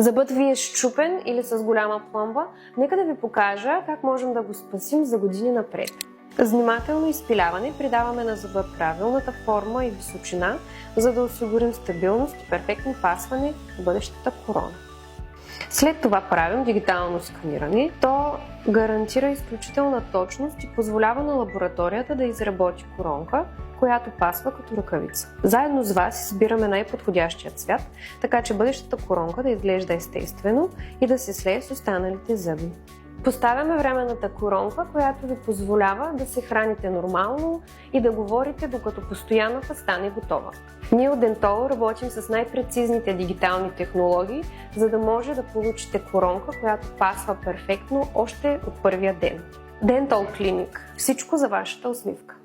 Зъбът ви е счупен или с голяма пломба, нека да ви покажа как можем да го спасим за години напред. С внимателно изпиляване придаваме на зъба правилната форма и височина, за да осигурим стабилност и перфектно пасване на бъдещата корона. След това правим дигитално сканиране. То гарантира изключителна точност и позволява на лабораторията да изработи коронка, която пасва като ръкавица. Заедно с вас избираме най-подходящия цвят, така че бъдещата коронка да изглежда естествено и да се слее с останалите зъби. Поставяме временната коронка, която ви позволява да се храните нормално и да говорите, докато постоянната стане готова. Ние от Dentol работим с най-прецизните дигитални технологии, за да може да получите коронка, която пасва перфектно още от първия ден. Dentol Clinic. Всичко за вашата усмивка.